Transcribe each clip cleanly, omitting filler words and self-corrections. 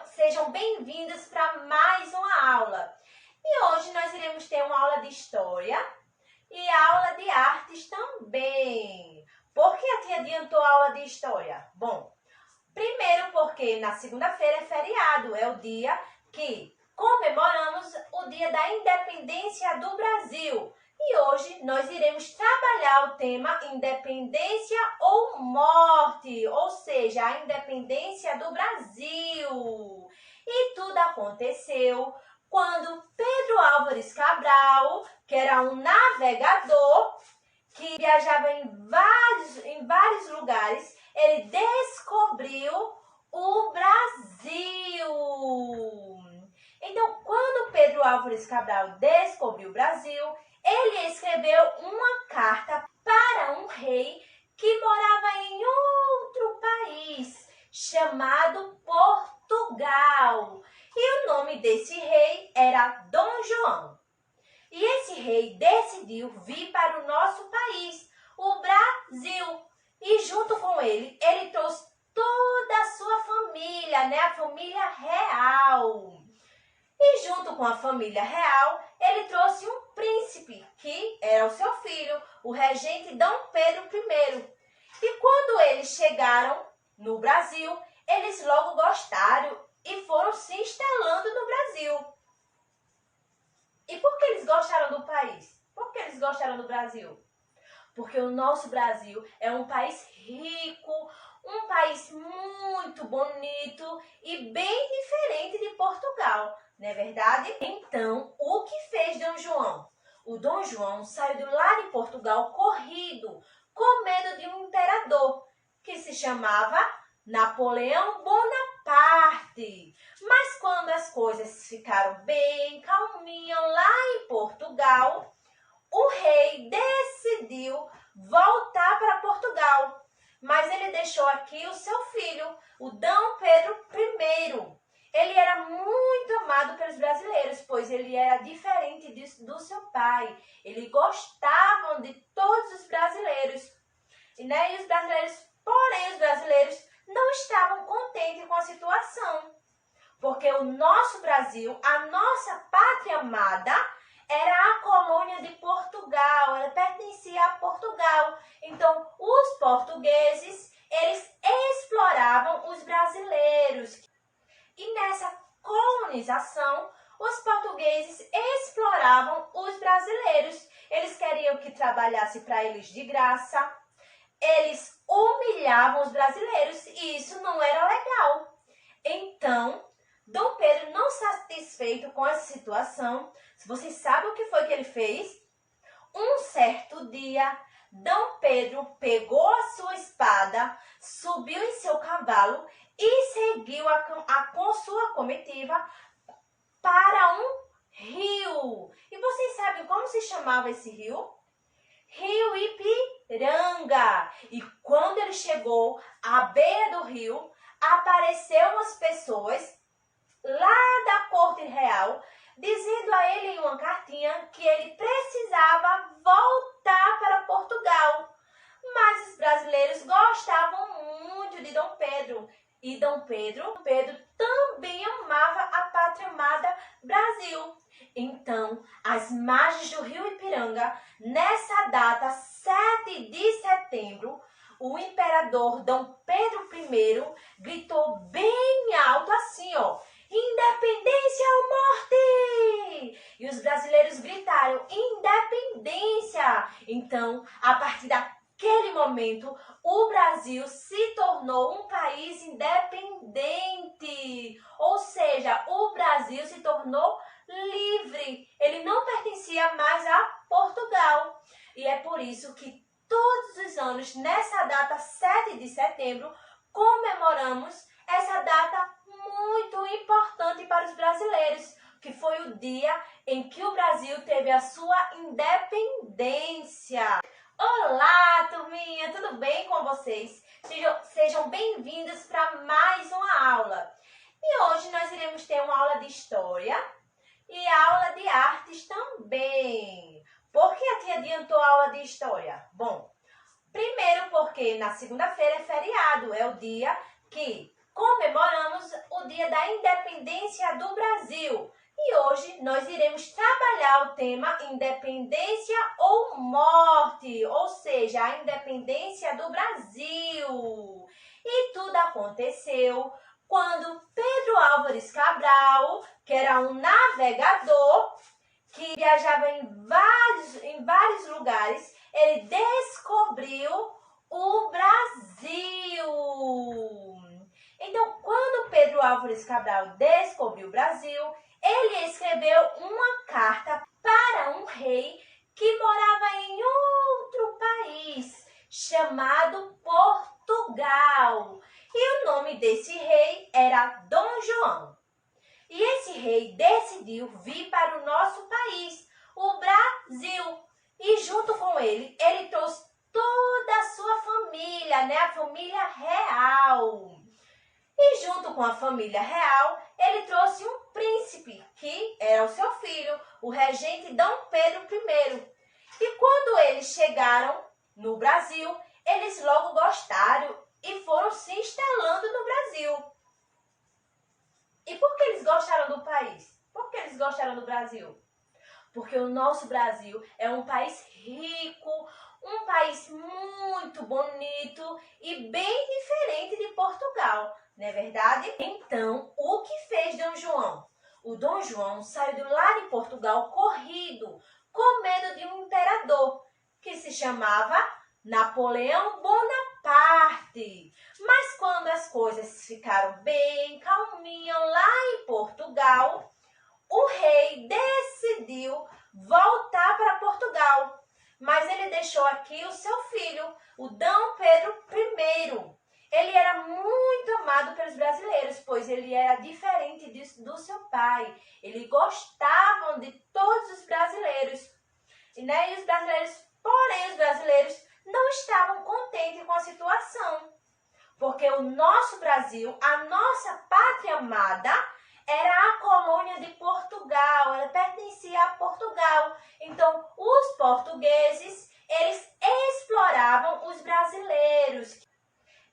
Sejam bem-vindos para mais uma aula. E hoje nós iremos ter uma aula de História e aula de Artes também. Por que a tia adiantou a aula de História? Bom, primeiro porque na segunda-feira é feriado, é o dia que comemoramos o dia da independência do Brasil. E hoje nós iremos trabalhar o tema independência ou morte, ou seja, a independência do Brasil. E tudo aconteceu quando Pedro Álvares Cabral, que era um navegador que viajava em vários lugares, ele descobriu o Brasil. Então, quando Pedro Álvares Cabral descobriu o Brasil, ele escreveu uma carta para um rei que morava em outro país, chamado Portugal. E o nome desse rei era Dom João. E esse rei decidiu vir para o nosso país, o Brasil. E junto com ele trouxe toda a sua família, a família real. E junto com a família real, ele trouxe um príncipe, que era o seu filho, o regente Dom Pedro I. E quando eles chegaram no Brasil, eles logo gostaram e foram se instalando no Brasil. E por que eles gostaram do país? Por que eles gostaram do Brasil? Porque o nosso Brasil é um país rico, um país muito bonito e bem diferente de Portugal, não é verdade? Então, o que fez Dom João? O Dom João saiu de lá de Portugal corrido, com medo de um imperador, que se chamava Napoleão Bonaparte. Mas quando as coisas ficaram bem calminhas lá em Portugal, o rei decidiu voltar para Portugal. Mas ele deixou aqui o seu filho, o Dom Pedro I. Ele era muito amado pelos brasileiros, pois ele era diferente do seu pai. Eles gostavam de todos os brasileiros. E os brasileiros não estavam contentes com a situação. Porque o nosso Brasil, a nossa pátria amada, era a colônia de Portugal, ela pertencia a Portugal. Então, os portugueses, eles exploravam os brasileiros. E nessa colonização, os portugueses exploravam os brasileiros. Eles queriam que trabalhasse para eles de graça. Eles humilhavam os brasileiros e isso não era legal. Então, Dom Pedro, não satisfeito com essa situação, vocês sabem o que foi que ele fez? Um certo dia, Dom Pedro pegou a sua espada, subiu em seu cavalo e seguiu com sua comitiva para um rio. E vocês sabem como se chamava esse rio? Rio Ipiranga. E quando ele chegou à beira do rio, apareceram umas pessoas lá da corte real, dizendo a ele em uma cartinha que ele precisava voltar para Portugal. Mas os brasileiros gostavam muito de Dom Pedro. E Dom Pedro também amava a pátria amada Brasil. Então, às margens do rio Ipiranga, nessa data, 7 de setembro, o imperador Dom Pedro I gritou bem alto assim, ó: independência ou morte! E os brasileiros gritaram: independência! Então, a partir daquele momento, o Brasil se tornou um país independente. Ou seja, o Brasil se tornou livre. Ele não pertencia mais a Portugal. E é por isso que todos os anos, nessa data 7 de setembro, comemoramos essa data muito importante para os brasileiros, que foi o dia em que o Brasil teve a sua independência. Olá, turminha! Tudo bem com vocês? Sejam bem-vindos para mais uma aula. E hoje nós iremos ter uma aula de História e aula de Artes também. Por que a tia adiantou a aula de História? Bom, primeiro porque na segunda-feira é feriado, é o dia que comemoramos o dia da independência do Brasil. E hoje nós iremos trabalhar o tema independência ou morte, ou seja, a independência do Brasil. E tudo aconteceu quando Pedro Álvares Cabral, que era um navegador que viajava em vários lugares, ele descobriu o Brasil. Então, quando Pedro Álvares Cabral descobriu o Brasil, ele escreveu uma carta para um rei que morava em outro país, chamado Portugal. E o nome desse rei era Dom João. E esse rei decidiu vir para o nosso país, o Brasil. E junto com ele, ele trouxe toda a sua família, né? A família real. E junto com a família real, ele trouxe um príncipe, que era o seu filho, o regente Dom Pedro I. E quando eles chegaram no Brasil, eles logo gostaram e foram se instalando no Brasil. E por que eles gostaram do país? Por que eles gostaram do Brasil? Porque o nosso Brasil é um país rico, um país muito bonito e bem diferente de Portugal, não é verdade? Então, o que fez Dom João? O Dom João saiu de lá de Portugal corrido, com medo de um imperador, que se chamava Napoleão Bonaparte. Mas quando as coisas ficaram bem calminhas lá em Portugal, o rei decidiu voltar para Portugal. Mas ele deixou aqui o seu filho, o Dom Pedro I. Ele era muito amado pelos brasileiros, pois ele era diferente do seu pai. Eles gostavam de todos os brasileiros. Né? Porém, os brasileiros não estavam contentes com a situação. Porque o nosso Brasil, a nossa pátria amada, era a colônia de Portugal, ela pertencia a Portugal. Então, os portugueses, eles exploravam os brasileiros.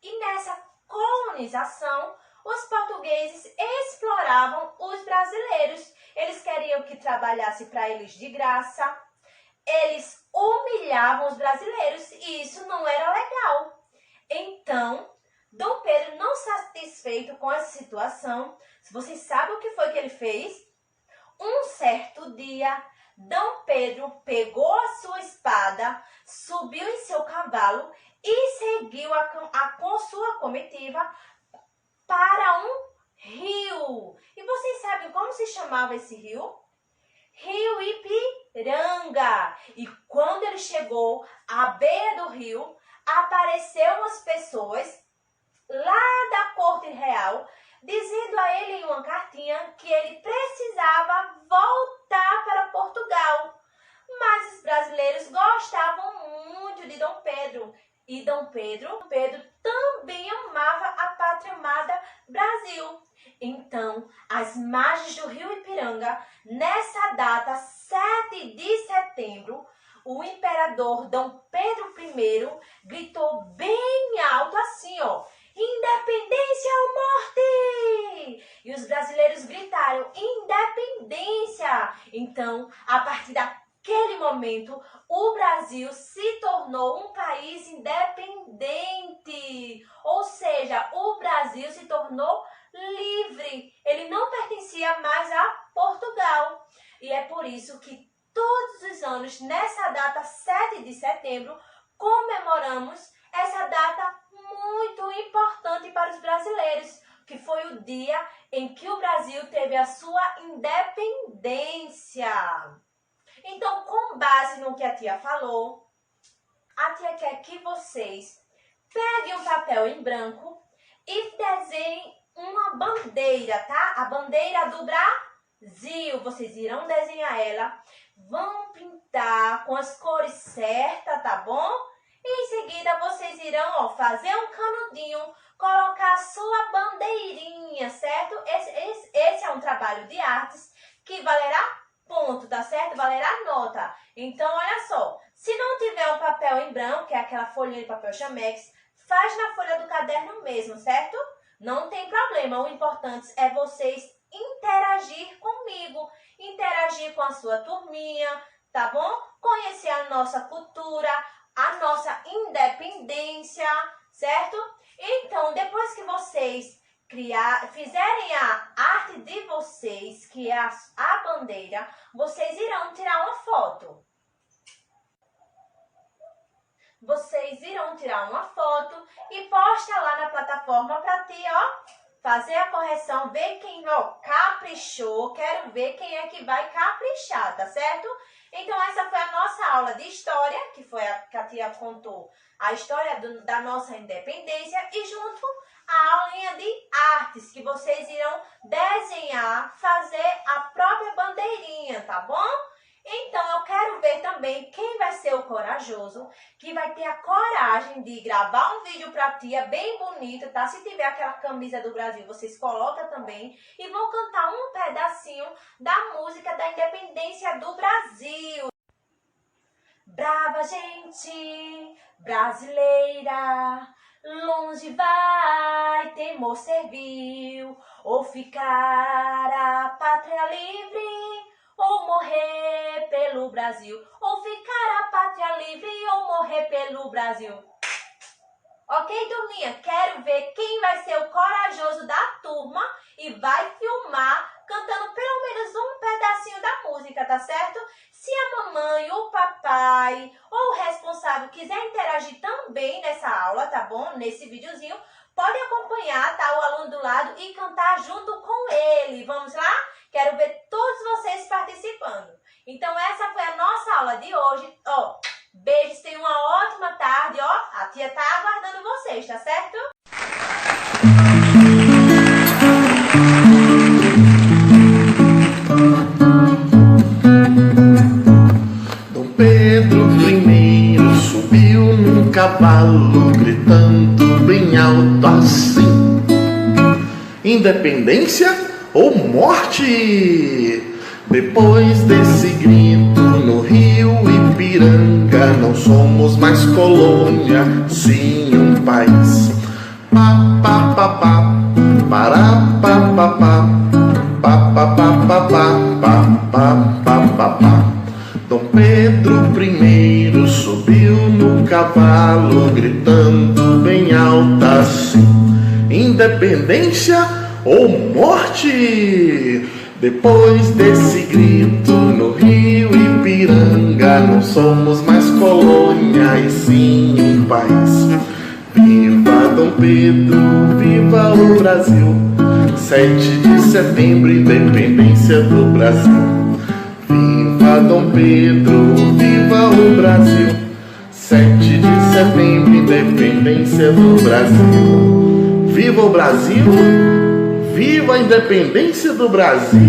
E nessa colonização, os portugueses exploravam os brasileiros. Eles queriam que trabalhasse para eles de graça. Eles humilhavam os brasileiros e isso não era legal. Então, Dom Pedro, não satisfeito com essa situação, vocês sabem o que foi que ele fez? Um certo dia, Dom Pedro pegou a sua espada, subiu em seu cavalo e seguiu com sua comitiva para um rio. E vocês sabem como se chamava esse rio? Rio Ipiranga. E quando ele chegou à beira do rio, apareceram umas pessoas lá da corte real, dizendo a ele em uma cartinha que ele precisava voltar para Portugal. Mas os brasileiros gostavam muito de Dom Pedro. E Dom Pedro também amava a pátria amada Brasil. Então, às margens do rio Ipiranga, nessa data, 7 de setembro, o imperador Dom Pedro I gritou bem alto assim, ó: independência ou morte! E os brasileiros gritaram: independência! Então, a partir daquele momento, o Brasil se tornou um país independente. Ou seja, o Brasil se tornou livre. Ele não pertencia mais a Portugal. E é por isso que todos os anos, nessa data 7 de setembro, comemoramos essa data muito importante para os brasileiros, que foi o dia em que o Brasil teve a sua independência. Então, com base no que a tia falou, a tia quer que vocês peguem um papel em branco e desenhem uma bandeira, tá? A bandeira do Brasil. Vocês irão desenhar ela, vão pintar com as cores certas, tá bom? E em seguida vocês irão fazer um canudinho, colocar a sua bandeirinha, certo? Esse é um trabalho de artes que valerá ponto, tá certo? Valerá nota. Então, olha só, se não tiver um papel em branco, que é aquela folhinha de papel chamex, faz na folha do caderno mesmo, certo? Não tem problema, o importante é vocês interagir comigo, interagir com a sua turminha, tá bom? Conhecer a nossa cultura, a nossa independência, certo? Então, depois que vocês fizerem a arte de vocês, que é a bandeira, vocês irão tirar uma foto. Vocês irão tirar uma foto e posta lá na plataforma para ti, fazer a correção, ver quem, caprichou. Quero ver quem é que vai caprichar, tá certo? Então, essa foi a nossa aula de história, que foi a que a tia contou a história da nossa independência, e junto a aulinha de artes, que vocês irão desenhar, fazer a própria bandeirinha, tá bom? Então, eu quero ver também quem vai ser o corajoso, que vai ter a coragem de gravar um vídeo pra tia bem bonito, tá? Se tiver aquela camisa do Brasil, vocês colocam também e vão cantar um pedacinho da música da independência do Brasil. Brava gente brasileira, longe vai, temor servil, ou ficar a pátria livre, ou morrer pelo Brasil, ou ficar a pátria livre, ou morrer pelo Brasil. Ok, turminha? Quero ver quem vai ser o corajoso da turma e vai filmar cantando pelo menos um pedacinho da música, tá certo? Se a mamãe, o papai ou o responsável quiser interagir também nessa aula, tá bom? Nesse videozinho, pode acompanhar, tá? O aluno do lado e cantar junto com ele. Vamos lá? Quero ver todos vocês participando. Então, essa foi a nossa aula de hoje. Beijos, tenham uma ótima tarde, A tia tá aguardando vocês, tá certo? Dom Pedro I subiu num cavalo, gritando bem alto assim: independência ou morte? Depois desse grito no rio Ipiranga, não somos mais colônia, sim um país. Pá, pá, pá, pá, pará, pá, pá, pá, pá, pá, pá, pá, pá, pá, pá, pá, pá. Dom Pedro I subiu no cavalo, gritando bem alto assim: independência ou morte? Depois desse grito no rio Ipiranga, não somos mais colônia e sim um país. Viva Dom Pedro, viva o Brasil, 7 de setembro, independência do Brasil. Viva Dom Pedro, viva o Brasil, 7 de setembro, independência do Brasil. Viva o Brasil! Viva a independência do Brasil!